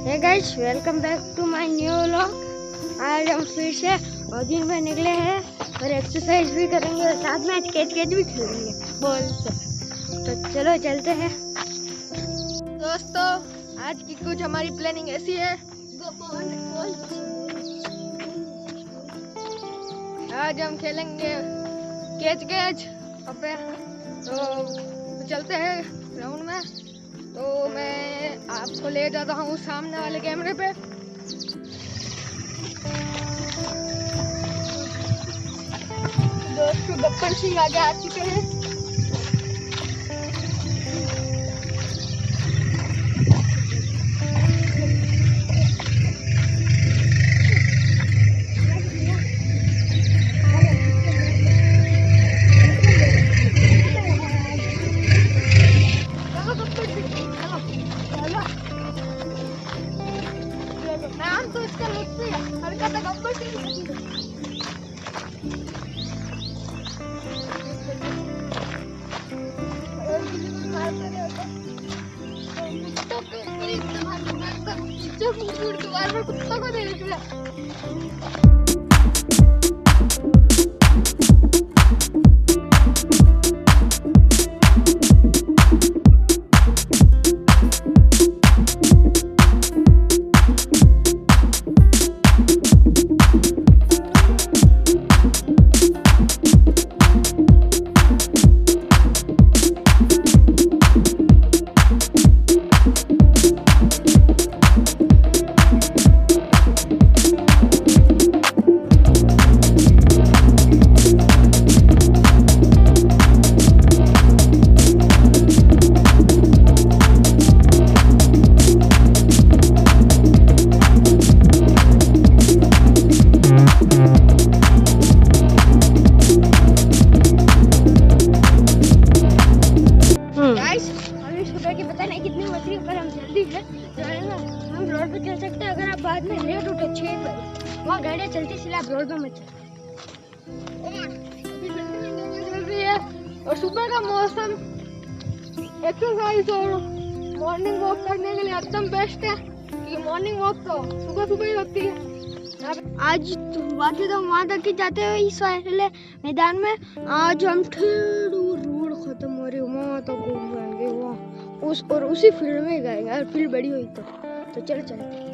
Hey guys, welcome back to my new vlog. आज हम फिर से वॉकिंग पे निकले हैं और एक्सरसाइज भी करेंगे और साथ में कैच भी खेलेंगे बॉल से। तो चलो चलते हैं दोस्तों। आज की कुछ हमारी प्लानिंग ऐसी है। आज हम खेलेंगे कैच पे। तो चलते हैं ग्राउंड में। तो मैं आपको ले जाता हूँ सामने वाले कैमरे पे। दोस्तों गब्बर सिंह आगे आ चुके हैं। नाम तो इसका लुत्फी है, हरकत गब्बर सिंह। कुत्ता को दे दिया। सुबह की पता नहीं कितनी बजी, पर हम जल्दी है जो है ना, हम रोड पे चल सकते हैं। अगर आप बाद में लेट उठे 6 बजे, वहाँ गाड़ियाँ चलती, इसलिए आप रोड पे मत चलो। चल रही है और सुबह का मौसम एक्सरसाइज और मॉर्निंग वॉक करने के लिए एकदम बेस्ट है। कि मॉर्निंग वॉक तो सुबह सुबह ही होती है। आज बाकी तो वहाँ तक ही जाते हैं इस वाले मैदान में। आज हम रोड खत्म हो रही वहाँ तो घूम जाएंगे वहाँ और उसी फील्ड में गए यार। फील्ड बड़ी हुई तो चल चलते।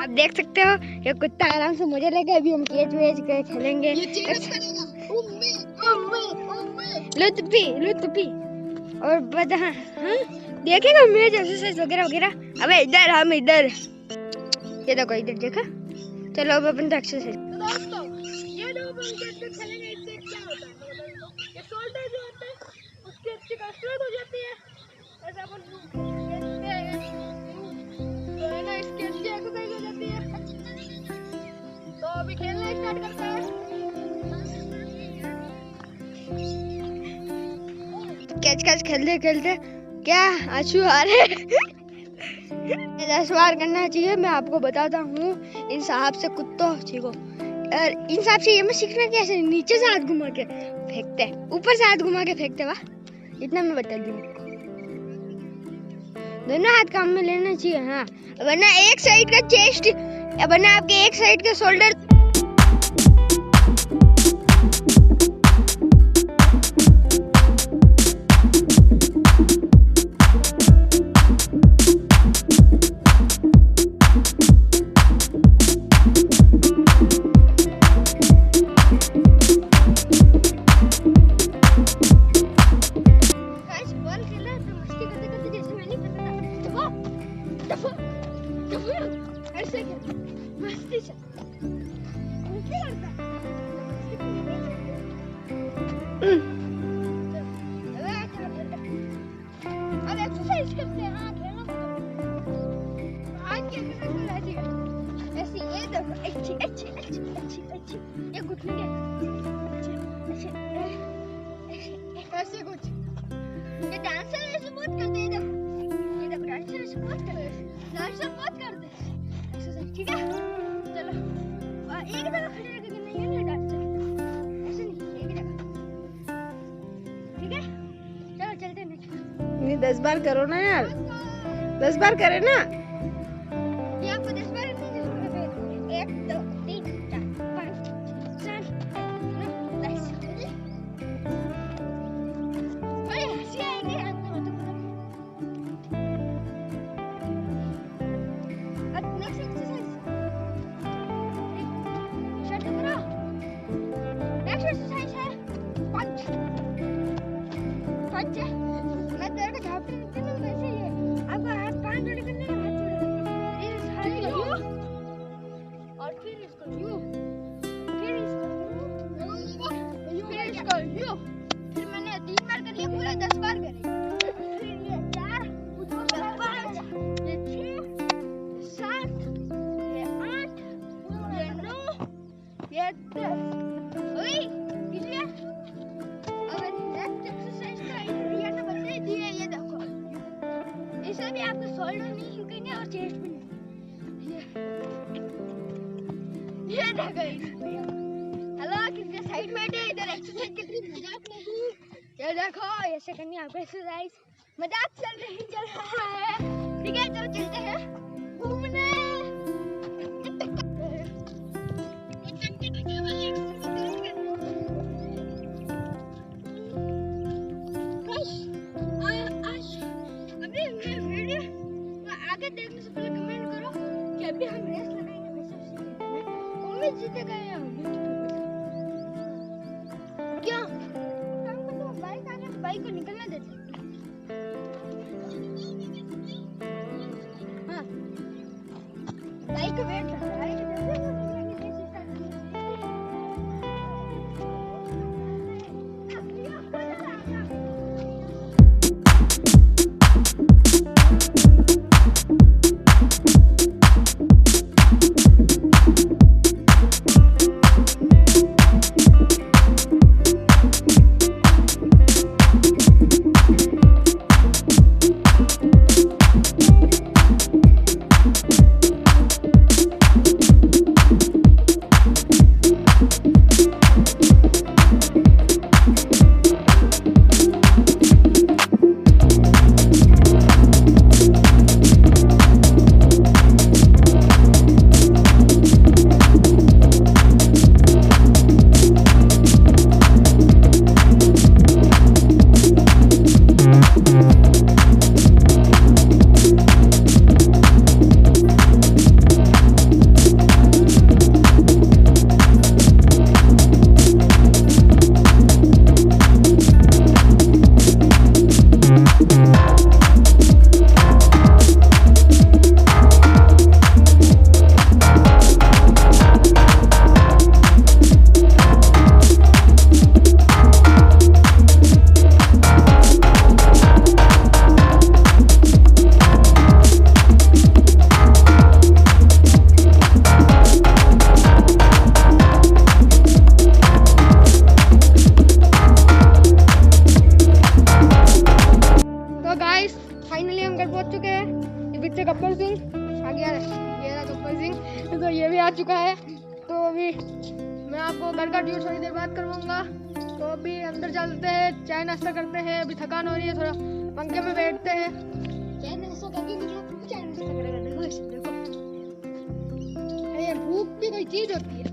आप देख सकते हो ये कुत्ता आराम से मजे लेके अभी हम केज वेज के खेलेंगे। लुत्फी लुत्फी और बता हाँ देखेगा मेज एक्सरसाइज वगैरह वगैरह। अबे इधर हम इधर ये देखो इधर देखा। चलो अब अपन तो एक्सरसाइज दोस्तों ये जो हम खेलेंगे इससे क्या होता है ये शोल्डर जो होता है उसकी अच्छी कसरत हो जाती है। ऐसा अपन खेलते हैं तो है ना इसकी अच्छी एक्सरसाइज हो जाती है। तो अभी खेलना स्टार्ट करते हैं। कैच कैच खेलते खेलते क्या आंसू आ रहे 10 बार करना चाहिए। मैं आपको बताता हूँ इन साहब से कुत्तों ठीक हो और इन साहब से ये मैं सीखना कैसे नीचे से हाथ घुमा के फेंकते हैं ऊपर से हाथ घुमा के फेंकते वाह इतना मैं बता दूँ। दोनों हाथ काम में लेना चाहिए हाँ वरना एक साइड का चेस्ट वरना आपके एक साइड का शोल्डर ऐसे मस्ती से अब एक्सरसाइज करते हैं। हाँ खेलना आज की एक्सरसाइज है ऐसी ये देखो अच्छी अच्छी अच्छी अच्छी अच्छी ये घुटने के ऐसे कुछ ये डांसर ऐसे बहुत करते हैं। ये देखो डांसर ऐसे बहुत करते हैं डांसर बहुत करते हैं एक्सरसाइज ठीक है। चलो और एक जगह खड़े रह के नहीं है ना डांसर ऐसे नहीं एक जगह ठीक है। चलो चलते हैं ये 10 बार करो ना यार 10 बार करे ना ये आपको 10 बार नहीं 1 2 3 4 5 6 7 10 अरे हंसी आएगी आपको अब नेक्स्ट एक्सरसाइज शट करो। नेक्स्ट एक्सरसाइज है पंच पंच मैं तेरे को झापड़ी देती हूँ वैसे ही है। आपको हाथ पांच जोड़े करने हैं हाथ जोड़े इस हाथ को यू और फिर इसको यू फिर इसको यू फिर मैंने 3 बार कर लिया पूरा 10 बार करे फिर ये 4 ये 5 ये 6 7 ये 8 ये 9 ये 10 ओए इसलिए अगर नेक्स्ट एक्सरसाइज का आइडिया ना बता दिए ये देखो इसे भी आपको शोल्डर नहीं हिलेंगे और चेस्ट भी नहीं ये देखो हेलो किसके साइड में है इधर एक्सरसाइज कितनी मजाक नहीं ये देखो ऐसे करनी आपको एक्सरसाइज मजाक चल रहा है ठीक है। चलो चलते हैं घूमने आगे देखने से पहले कमेंट करो कि अभी हम रेस लगाएंगे वैसे उसी में उम्मीद जीतेगा या क्या तो बाइक आगे बाइक को निकलने देते हाँ बाइक को वेट कर रहा है निकट पहुंच चुके हैं। ये पीछे गब्बर सिंह आ गया है, ये रहा गब्बर सिंह, तो ये भी आ चुका है। तो अभी मैं आपको घर का ड्यूट थोड़ी देर बात करवाऊंगा। तो अभी अंदर चलते हैं, चाय नाश्ता करते हैं। अभी थकान हो रही है, थोड़ा पंखे में बैठते हैं। चाय नाश्ता करके निकला, चाय नाश्ता करेगा। देखो ये भूख की कोई चीज होती है।